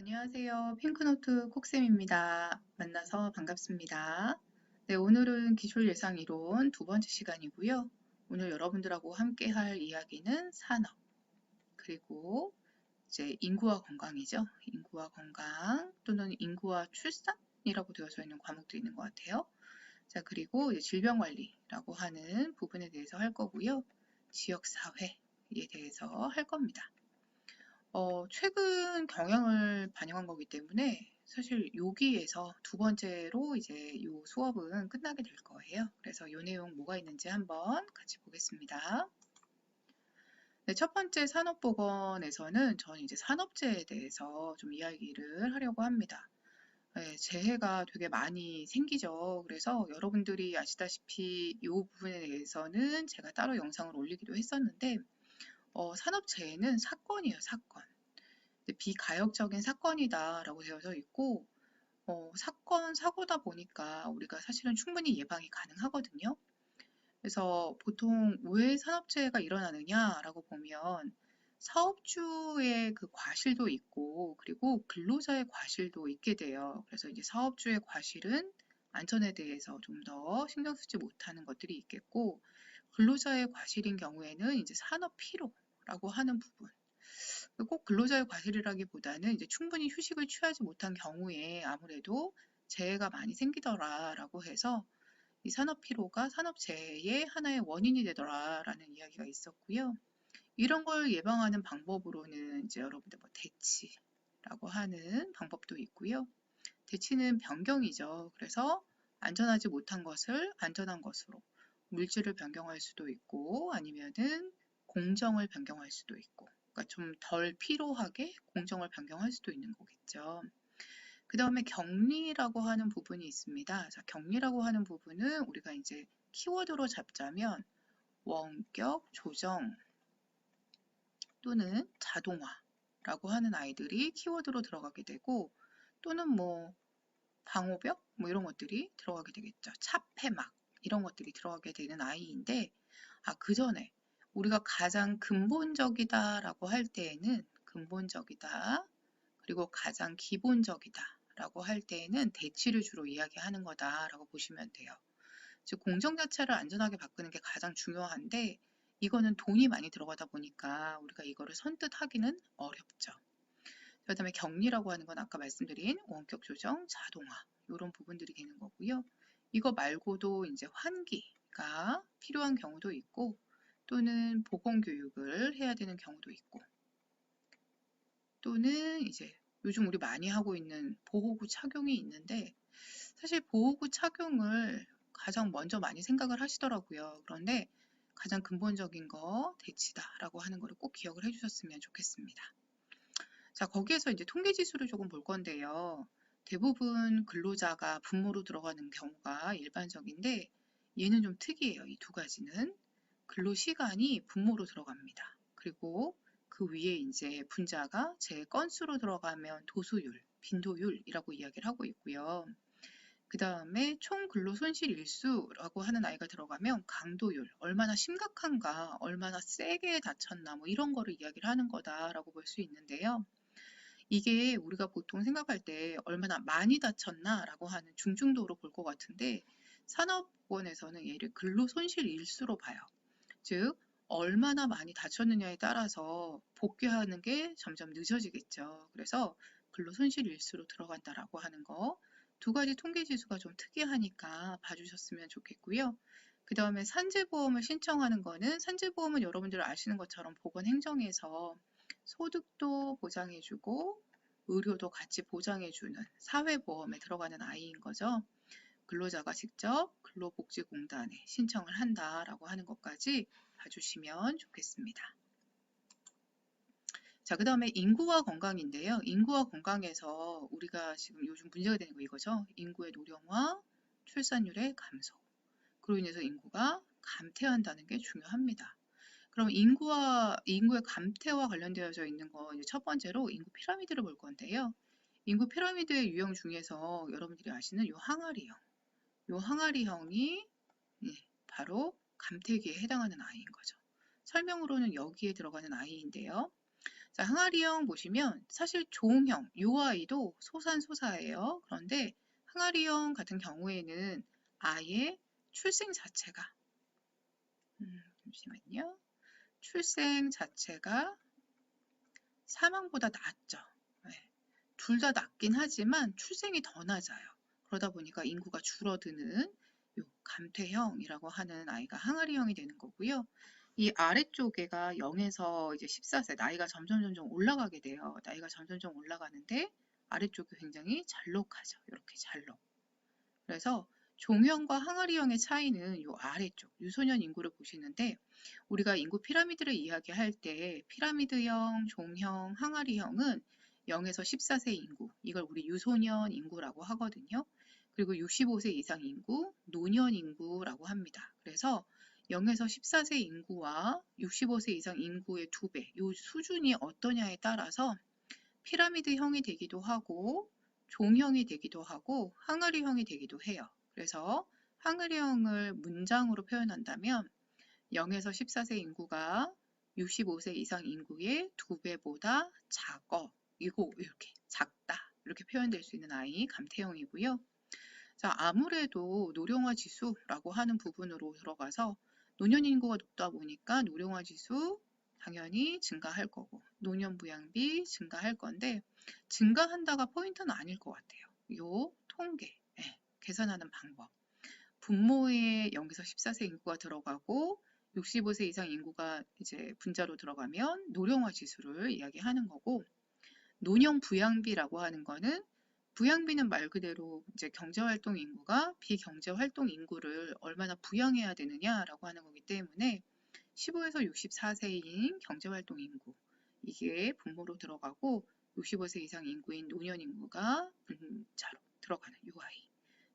안녕하세요. 핑크노트 콕쌤입니다. 만나서 반갑습니다. 네, 오늘은 기출 예상 이론 두 번째 시간이고요. 오늘 여러분들하고 함께 할 이야기는 산업, 그리고 이제 인구와 건강이죠. 인구와 건강 또는 인구와 출산이라고 되어져 있는 과목도 있는 것 같아요. 자, 그리고 이제 질병관리라고 하는 부분에 대해서 할 거고요. 지역사회에 대해서 할 겁니다. 최근 경향을 반영한 거기 때문에 사실 여기에서 두 번째로 이제 요 수업은 끝나게 될 거예요. 그래서 요 내용 뭐가 있는지 한번 같이 보겠습니다. 네, 첫 번째 산업보건에서는 저는 이제 산업재해에 대해서 좀 이야기를 하려고 합니다. 네, 재해가 되게 많이 생기죠. 그래서 여러분들이 아시다시피 이 부분에 대해서는 제가 따로 영상을 올리기도 했었는데, 산업재해는 사건이에요, 사건. 비가역적인 사건이다라고 되어져 있고, 사건, 사고다 보니까 우리가 사실은 충분히 예방이 가능하거든요. 그래서 보통 왜 산업재해가 일어나느냐라고 보면 사업주의 그 과실도 있고, 그리고 근로자의 과실도 있게 돼요. 그래서 이제 사업주의 과실은 안전에 대해서 좀 더 신경 쓰지 못하는 것들이 있겠고, 근로자의 과실인 경우에는 이제 산업 피로라고 하는 부분. 꼭 근로자의 과실이라기보다는 이제 충분히 휴식을 취하지 못한 경우에 아무래도 재해가 많이 생기더라라고 해서 이 산업 피로가 산업 재해의 하나의 원인이 되더라라는 이야기가 있었고요. 이런 걸 예방하는 방법으로는 이제 여러분들 뭐 대치라고 하는 방법도 있고요. 대치는 변경이죠. 그래서 안전하지 못한 것을 안전한 것으로 물질을 변경할 수도 있고 아니면은 공정을 변경할 수도 있고 그러니까 좀 덜 피로하게 공정을 변경할 수도 있는 거겠죠. 그 다음에 격리라고 하는 부분이 있습니다. 자, 격리라고 하는 부분은 우리가 이제 키워드로 잡자면 원격 조정 또는 자동화라고 하는 아이들이 키워드로 들어가게 되고 또는 뭐 방호벽 뭐 이런 것들이 들어가게 되겠죠. 차폐막 이런 것들이 들어가게 되는 아이인데 그 전에 우리가 가장 근본적이다라고 할 때에는 근본적이다 그리고 가장 기본적이다라고 할 때에는 대치를 주로 이야기하는 거다라고 보시면 돼요. 즉 공정 자체를 안전하게 바꾸는 게 가장 중요한데 이거는 돈이 많이 들어가다 보니까 우리가 이거를 선뜻 하기는 어렵죠. 그다음에 격리라고 하는 건 아까 말씀드린 원격 조정, 자동화 이런 부분들이 되는 거고요. 이거 말고도 이제 환기가 필요한 경우도 있고 또는 보건 교육을 해야 되는 경우도 있고 또는 이제 요즘 우리 많이 하고 있는 보호구 착용이 있는데 사실 보호구 착용을 가장 먼저 많이 생각을 하시더라고요. 그런데 가장 근본적인 거 대치다라고 하는 거를 꼭 기억을 해주셨으면 좋겠습니다. 자, 거기에서 이제 통계 지수를 조금 볼 건데요. 대부분 근로자가 분모로 들어가는 경우가 일반적인데 얘는 좀 특이해요. 이 두 가지는. 근로 시간이 분모로 들어갑니다. 그리고 그 위에 이제 분자가 제 건수로 들어가면 도수율, 빈도율이라고 이야기를 하고 있고요. 그 다음에 총 근로 손실 일수라고 하는 아이가 들어가면 강도율, 얼마나 심각한가, 얼마나 세게 다쳤나 뭐 이런 거를 이야기를 하는 거다라고 볼 수 있는데요. 이게 우리가 보통 생각할 때 얼마나 많이 다쳤나라고 하는 중증도로 볼 것 같은데 산업원에서는 얘를 근로 손실 일수로 봐요. 즉 얼마나 많이 다쳤느냐에 따라서 복귀하는 게 점점 늦어지겠죠. 그래서 근로 손실 일수로 들어간다라고 하는 거. 두 가지 통계 지수가 좀 특이하니까 봐주셨으면 좋겠고요. 그 다음에 산재보험을 신청하는 거는 산재보험은 여러분들 아시는 것처럼 보건행정에서 소득도 보장해주고 의료도 같이 보장해주는 사회보험에 들어가는 아이인 거죠. 근로자가 직접 근로복지공단에 신청을 한다라고 하는 것까지 봐주시면 좋겠습니다. 자, 그 다음에 인구와 건강인데요. 인구와 건강에서 우리가 지금 요즘 문제가 되는 거 이거죠. 인구의 노령화, 출산율의 감소. 그로 인해서 인구가 감퇴한다는 게 중요합니다. 그럼 인구의 감퇴와 관련되어져 있는 거 이제 첫 번째로 인구 피라미드를 볼 건데요. 인구 피라미드의 유형 중에서 여러분들이 아시는 요 항아리형. 요 항아리형이 바로 감퇴기에 해당하는 아이인 거죠. 설명으로는 여기에 들어가는 아이인데요. 자, 항아리형 보시면 사실 종형, 요 아이도 소산소사예요. 그런데 항아리형 같은 경우에는 아예 출생 자체가 잠시만요. 출생 자체가 사망보다 낮죠. 네. 둘 다 낮긴 하지만 출생이 더 낮아요. 그러다 보니까 인구가 줄어드는 요 감퇴형이라고 하는 아이가 항아리형이 되는 거고요. 이 아래쪽에가 0에서 이제 14세 나이가 점점 올라가게 돼요. 나이가 점점 올라가는데 아래쪽이 굉장히 잘록하죠. 이렇게 잘록. 그래서 종형과 항아리형의 차이는 요 아래쪽 유소년 인구를 보시는데 우리가 인구 피라미드를 이야기할 때 피라미드형, 종형, 항아리형은 0에서 14세 인구 이걸 우리 유소년 인구라고 하거든요. 그리고 65세 이상 인구, 노년 인구라고 합니다. 그래서 0에서 14세 인구와 65세 이상 인구의 2배, 이 수준이 어떠냐에 따라서 피라미드형이 되기도 하고 종형이 되기도 하고 항아리형이 되기도 해요. 그래서 항아리형을 문장으로 표현한다면 0에서 14세 인구가 65세 이상 인구의 2배보다 작어. 이렇게 작다. 이렇게 표현될 수 있는 아이 감퇴형이고요. 자, 아무래도 노령화 지수라고 하는 부분으로 들어가서 노년 인구가 높다 보니까 노령화 지수 당연히 증가할 거고 노년 부양비 증가할 건데 증가한다가 포인트는 아닐 것 같아요. 요 통계, 계산하는 방법. 분모에 0에서 14세 인구가 들어가고 65세 이상 인구가 이제 분자로 들어가면 노령화 지수를 이야기하는 거고 노령 부양비라고 하는 거는 부양비는 말 그대로 이제 경제활동 인구가 비경제활동 인구를 얼마나 부양해야 되느냐라고 하는 거기 때문에 15에서 64세인 경제활동 인구 이게 분모로 들어가고 65세 이상 인구인 노년 인구가 분자로 들어가는 이 아이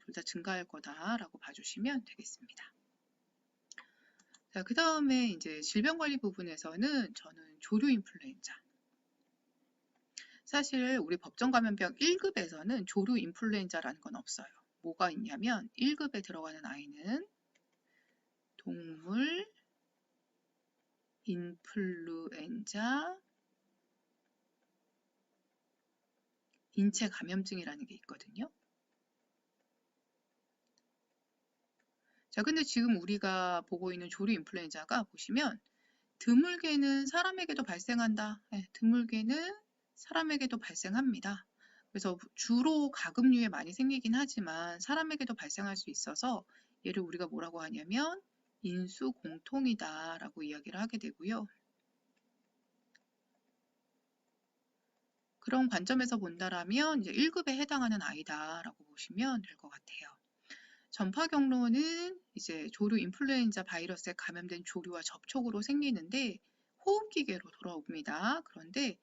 둘 다 증가할 거다라고 봐주시면 되겠습니다. 자, 그 다음에 이제 질병관리 부분에서는 저는 조류 인플루엔자. 사실 우리 법정감염병 1급에서는 조류 인플루엔자라는 건 없어요. 뭐가 있냐면 1급에 들어가는 아이는 동물 인플루엔자 인체 감염증이라는 게 있거든요. 자, 근데 지금 우리가 보고 있는 조류 인플루엔자가 보시면 드물게는 사람에게도 발생한다. 드물게는 사람에게도 발생합니다. 그래서 주로 가금류에 많이 생기긴 하지만 사람에게도 발생할 수 있어서 얘를 우리가 뭐라고 하냐면 인수공통이다 라고 이야기를 하게 되고요. 그런 관점에서 본다라면 이제 1급에 해당하는 아이다 라고 보시면 될 것 같아요. 전파 경로는 이제 조류 인플루엔자 바이러스에 감염된 조류와 접촉으로 생기는데 호흡기계로 돌아옵니다. 그런데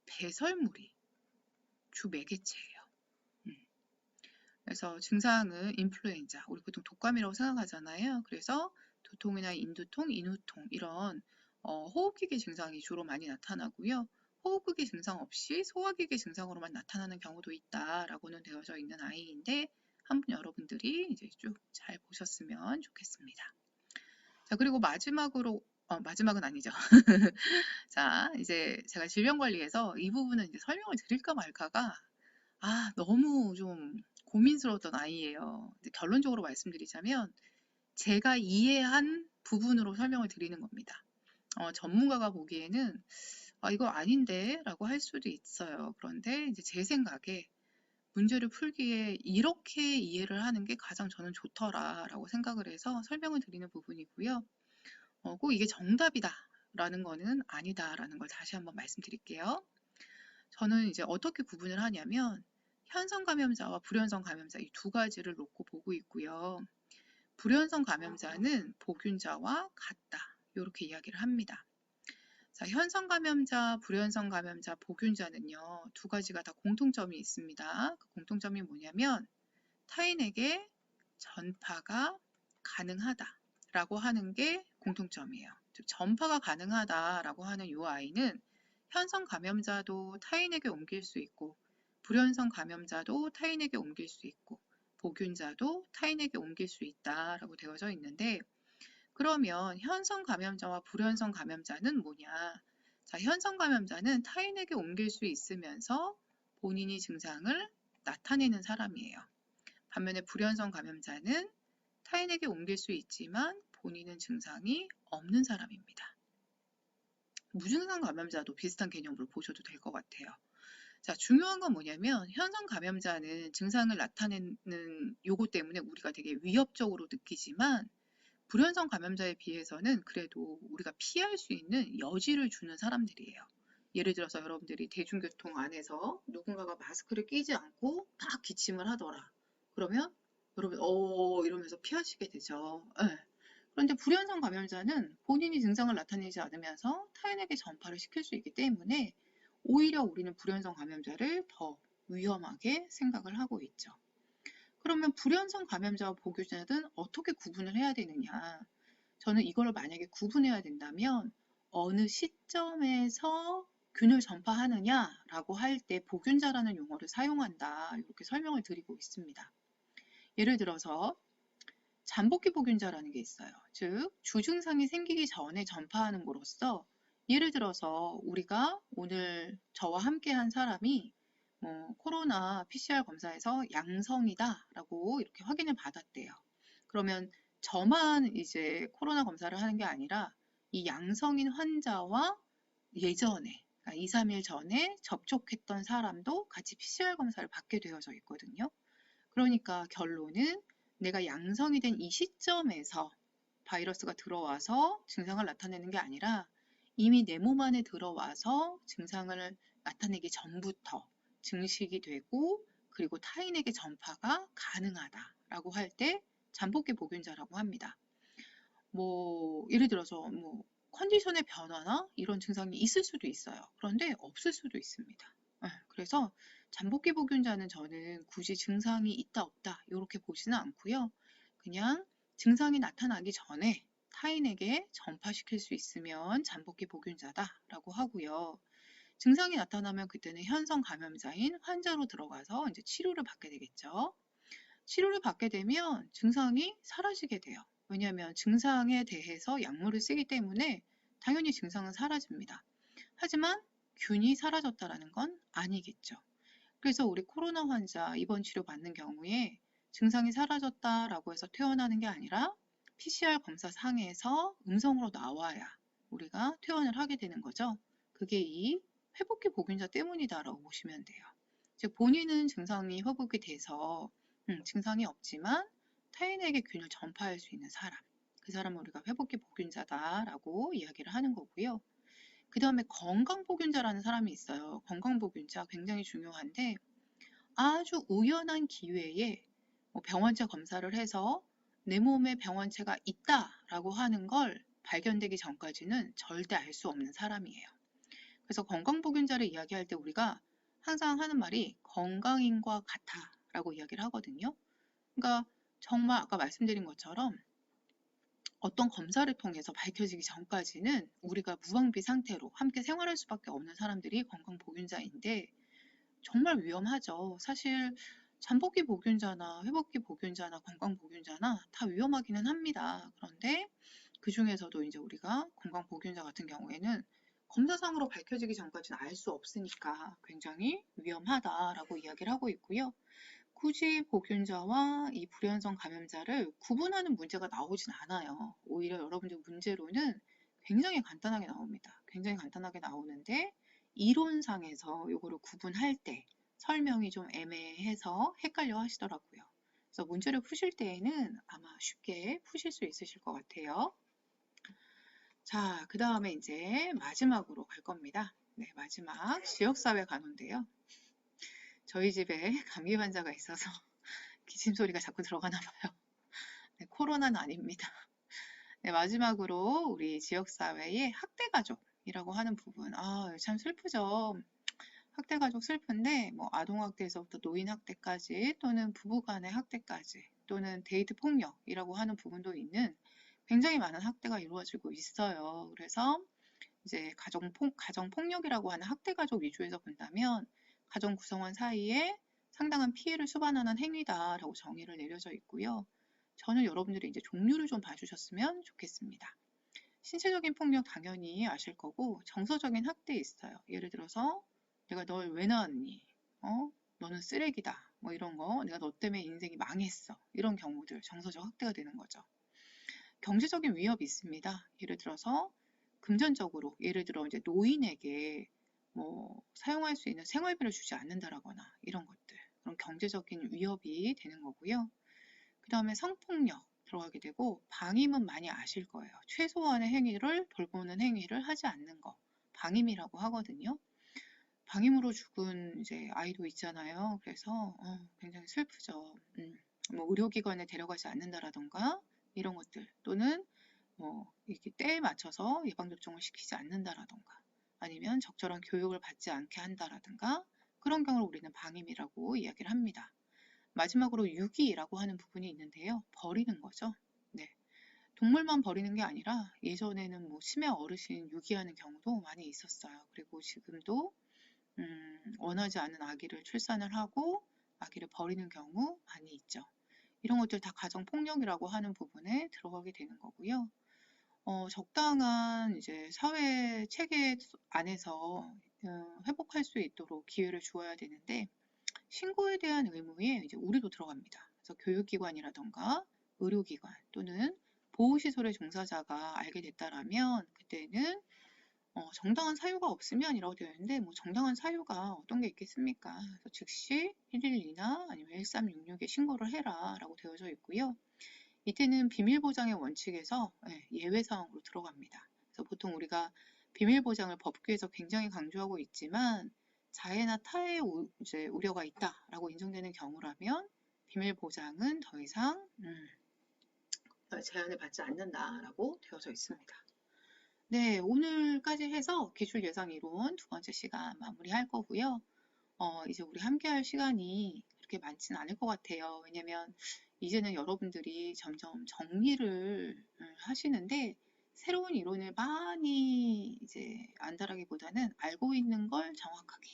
배설물이 주 매개체예요. 그래서 증상은 인플루엔자, 우리 보통 독감이라고 생각하잖아요. 그래서 두통이나 인두통, 인후통 이런 호흡기계 증상이 주로 많이 나타나고요. 호흡기계 증상 없이 소화기계 증상으로만 나타나는 경우도 있다라고는 되어져 있는 아이인데 한번 여러분들이 이제 쭉 잘 보셨으면 좋겠습니다. 자, 그리고 마지막으로 마지막은 아니죠. 자, 이제 제가 질병관리에서 이 부분은 이제 설명을 드릴까 말까가 너무 좀 고민스러웠던 아이예요. 결론적으로 말씀드리자면 제가 이해한 부분으로 설명을 드리는 겁니다. 전문가가 보기에는 이거 아닌데 라고 할 수도 있어요. 그런데 이제 제 생각에 문제를 풀기에 이렇게 이해를 하는 게 가장 저는 좋더라라고 생각을 해서 설명을 드리는 부분이고요. 꼭 이게 정답이다 라는 거는 아니다라는 걸 다시 한번 말씀드릴게요. 저는 이제 어떻게 구분을 하냐면 현성 감염자와 불현성 감염자 이 두 가지를 놓고 보고 있고요. 불현성 감염자는 보균자와 같다. 이렇게 이야기를 합니다. 자, 현성 감염자, 불현성 감염자, 보균자는요. 두 가지가 다 공통점이 있습니다. 그 공통점이 뭐냐면 타인에게 전파가 가능하다라고 하는 게 공통점이에요. 즉 전파가 가능하다라고 하는 이 아이는 현성 감염자도 타인에게 옮길 수 있고 불현성 감염자도 타인에게 옮길 수 있고 보균자도 타인에게 옮길 수 있다라고 되어져 있는데 그러면 현성 감염자와 불현성 감염자는 뭐냐? 자, 현성 감염자는 타인에게 옮길 수 있으면서 본인이 증상을 나타내는 사람이에요. 반면에 불연성 감염자는 타인에게 옮길 수 있지만 본인은 증상이 없는 사람입니다. 무증상 감염자도 비슷한 개념으로 보셔도 될 것 같아요. 자, 중요한 건 뭐냐면 현성 감염자는 증상을 나타내는 요거 때문에 우리가 되게 위협적으로 느끼지만 불현성 감염자에 비해서는 그래도 우리가 피할 수 있는 여지를 주는 사람들이에요. 예를 들어서 여러분들이 대중교통 안에서 누군가가 마스크를 끼지 않고 막 기침을 하더라. 그러면 여러분 이러면서 피하시게 되죠. 네. 그런데 불현성 감염자는 본인이 증상을 나타내지 않으면서 타인에게 전파를 시킬 수 있기 때문에 오히려 우리는 불현성 감염자를 더 위험하게 생각을 하고 있죠. 그러면 불연성 감염자와 보균자는 어떻게 구분을 해야 되느냐? 저는 이걸 만약에 구분해야 된다면 어느 시점에서 균을 전파하느냐라고 할 때 보균자라는 용어를 사용한다. 이렇게 설명을 드리고 있습니다. 예를 들어서 잠복기 보균자라는 게 있어요. 즉, 주증상이 생기기 전에 전파하는 거로서 예를 들어서 우리가 오늘 저와 함께한 사람이 코로나 PCR 검사에서 양성이다라고 이렇게 확인을 받았대요. 그러면 저만 이제 코로나 검사를 하는 게 아니라 이 양성인 환자와 예전에, 그러니까 2, 3일 전에 접촉했던 사람도 같이 PCR 검사를 받게 되어져 있거든요. 그러니까 결론은 내가 양성이 된 이 시점에서 바이러스가 들어와서 증상을 나타내는 게 아니라 이미 내 몸 안에 들어와서 증상을 나타내기 전부터 증식이 되고 그리고 타인에게 전파가 가능하다라고 할 때 잠복기 보균자라고 합니다. 예를 들어서 컨디션의 변화나 이런 증상이 있을 수도 있어요. 그런데 없을 수도 있습니다. 그래서 잠복기 보균자는 저는 굳이 증상이 있다 없다 이렇게 보지는 않고요. 그냥 증상이 나타나기 전에 타인에게 전파시킬 수 있으면 잠복기 보균자다라고 하고요. 증상이 나타나면 그때는 현성 감염자인 환자로 들어가서 이제 치료를 받게 되겠죠. 치료를 받게 되면 증상이 사라지게 돼요. 왜냐하면 증상에 대해서 약물을 쓰기 때문에 당연히 증상은 사라집니다. 하지만 균이 사라졌다는 건 아니겠죠. 그래서 우리 코로나 환자 입원 치료 받는 경우에 증상이 사라졌다라고 해서 퇴원하는 게 아니라 PCR 검사 상에서 음성으로 나와야 우리가 퇴원을 하게 되는 거죠. 그게 이 회복기 보균자 때문이다라고 보시면 돼요. 즉 본인은 증상이 회복이 돼서 증상이 없지만 타인에게 균을 전파할 수 있는 사람, 그 사람을 우리가 회복기 보균자다라고 이야기를 하는 거고요. 그 다음에 건강보균자라는 사람이 있어요. 건강보균자 굉장히 중요한데 아주 우연한 기회에 병원체 검사를 해서 내 몸에 병원체가 있다라고 하는 걸 발견되기 전까지는 절대 알 수 없는 사람이에요. 그래서 건강보균자를 이야기할 때 우리가 항상 하는 말이 건강인과 같아 라고 이야기를 하거든요. 그러니까 정말 아까 말씀드린 것처럼 어떤 검사를 통해서 밝혀지기 전까지는 우리가 무방비 상태로 함께 생활할 수밖에 없는 사람들이 건강보균자인데 정말 위험하죠. 사실 잠복기 보균자나 회복기 보균자나 건강보균자나 다 위험하기는 합니다. 그런데 그 중에서도 이제 우리가 건강보균자 같은 경우에는 검사상으로 밝혀지기 전까지는 알 수 없으니까 굉장히 위험하다라고 이야기를 하고 있고요. 굳이 보균자와 이 불연성 감염자를 구분하는 문제가 나오진 않아요. 오히려 여러분들 문제로는 굉장히 간단하게 나옵니다. 굉장히 간단하게 나오는데 이론상에서 이거를 구분할 때 설명이 좀 애매해서 헷갈려 하시더라고요. 그래서 문제를 푸실 때에는 아마 쉽게 푸실 수 있으실 것 같아요. 자, 그 다음에 이제 마지막으로 갈 겁니다. 네, 마지막 지역사회 간호인데요. 저희 집에 감기 환자가 있어서 기침 소리가 자꾸 들어가나 봐요. 네, 코로나는 아닙니다. 네, 마지막으로 우리 지역사회의 학대가족이라고 하는 부분. 참 슬프죠. 학대가족 슬픈데 아동학대에서부터 노인학대까지 또는 부부간의 학대까지 또는 데이트 폭력이라고 하는 부분도 있는 굉장히 많은 학대가 이루어지고 있어요. 그래서 이제 가정폭력이라고 하는 학대가족 위주에서 본다면 가정 구성원 사이에 상당한 피해를 수반하는 행위다라고 정의를 내려져 있고요. 저는 여러분들이 이제 종류를 좀 봐주셨으면 좋겠습니다. 신체적인 폭력 당연히 아실 거고 정서적인 학대 있어요. 예를 들어서 내가 널 왜 낳았니? 너는 쓰레기다. 뭐 이런 거. 내가 너 때문에 인생이 망했어. 이런 경우들 정서적 학대가 되는 거죠. 경제적인 위협이 있습니다. 예를 들어서 금전적으로 예를 들어 이제 노인에게 뭐 사용할 수 있는 생활비를 주지 않는다라거나 이런 것들 그런 경제적인 위협이 되는 거고요. 그 다음에 성폭력 들어가게 되고 방임은 많이 아실 거예요. 최소한의 행위를 돌보는 행위를 하지 않는 거 방임이라고 하거든요. 방임으로 죽은 이제 아이도 있잖아요. 그래서 굉장히 슬프죠. 뭐 의료기관에 데려가지 않는다라던가 이런 것들 또는 뭐 이렇게 때에 맞춰서 예방접종을 시키지 않는다라던가 아니면 적절한 교육을 받지 않게 한다라든가 그런 경우를 우리는 방임이라고 이야기를 합니다. 마지막으로 유기라고 하는 부분이 있는데요. 버리는 거죠. 네. 동물만 버리는 게 아니라 예전에는 뭐 치매 어르신 유기하는 경우도 많이 있었어요. 그리고 지금도 원하지 않은 아기를 출산을 하고 아기를 버리는 경우 많이 있죠. 이런 것들 다 가정폭력이라고 하는 부분에 들어가게 되는 거고요. 적당한 이제 사회 체계 안에서 회복할 수 있도록 기회를 주어야 되는데 신고에 대한 의무에 이제 우리도 들어갑니다. 그래서 교육기관이라던가 의료기관 또는 보호시설의 종사자가 알게 됐다라면 그때는 정당한 사유가 없으면 이라고 되어 있는데 뭐 정당한 사유가 어떤 게 있겠습니까? 그래서 즉시 112나 아니면 1366에 신고를 해라 라고 되어져 있고요. 이때는 비밀보장의 원칙에서 예외 사항으로 들어갑니다. 그래서 보통 우리가 비밀보장을 법규에서 굉장히 강조하고 있지만 자해나 타해 이제 우려가 있다라고 인정되는 경우라면 비밀보장은 더 이상 제한을 받지 않는다라고 되어져 있습니다. 네, 오늘까지 해서 기술예상이론 두 번째 시간 마무리할 거고요. 이제 우리 함께할 시간이 그렇게 많지는 않을 것 같아요. 왜냐면 이제는 여러분들이 점점 정리를 하시는데 새로운 이론을 많이 이제 안다라기보다는 알고 있는 걸 정확하게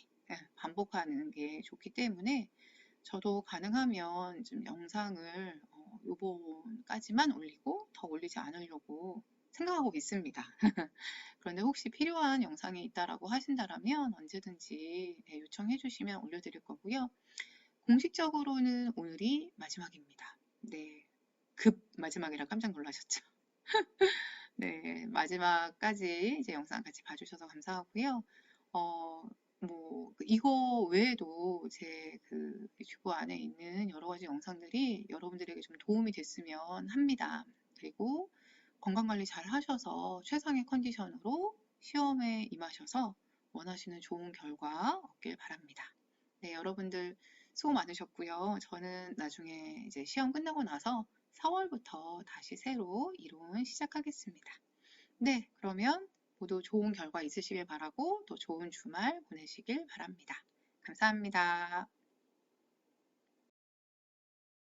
반복하는 게 좋기 때문에 저도 가능하면 좀 영상을 요번까지만 올리고 더 올리지 않으려고 생각하고 있습니다. 그런데 혹시 필요한 영상이 있다라고 하신다라면 언제든지 요청해 주시면 올려드릴 거고요. 공식적으로는 오늘이 마지막입니다. 네, 급 마지막이라 깜짝 놀라셨죠? 네, 마지막까지 이제 영상 같이 봐주셔서 감사하고요. 뭐 이거 외에도 제 그 유튜브 안에 있는 여러 가지 영상들이 여러분들에게 좀 도움이 됐으면 합니다. 그리고 건강관리 잘 하셔서 최상의 컨디션으로 시험에 임하셔서 원하시는 좋은 결과 얻길 바랍니다. 네, 여러분들 수고 많으셨고요. 저는 나중에 이제 시험 끝나고 나서 4월부터 다시 새로 이론 시작하겠습니다. 네, 그러면 모두 좋은 결과 있으시길 바라고 또 좋은 주말 보내시길 바랍니다. 감사합니다.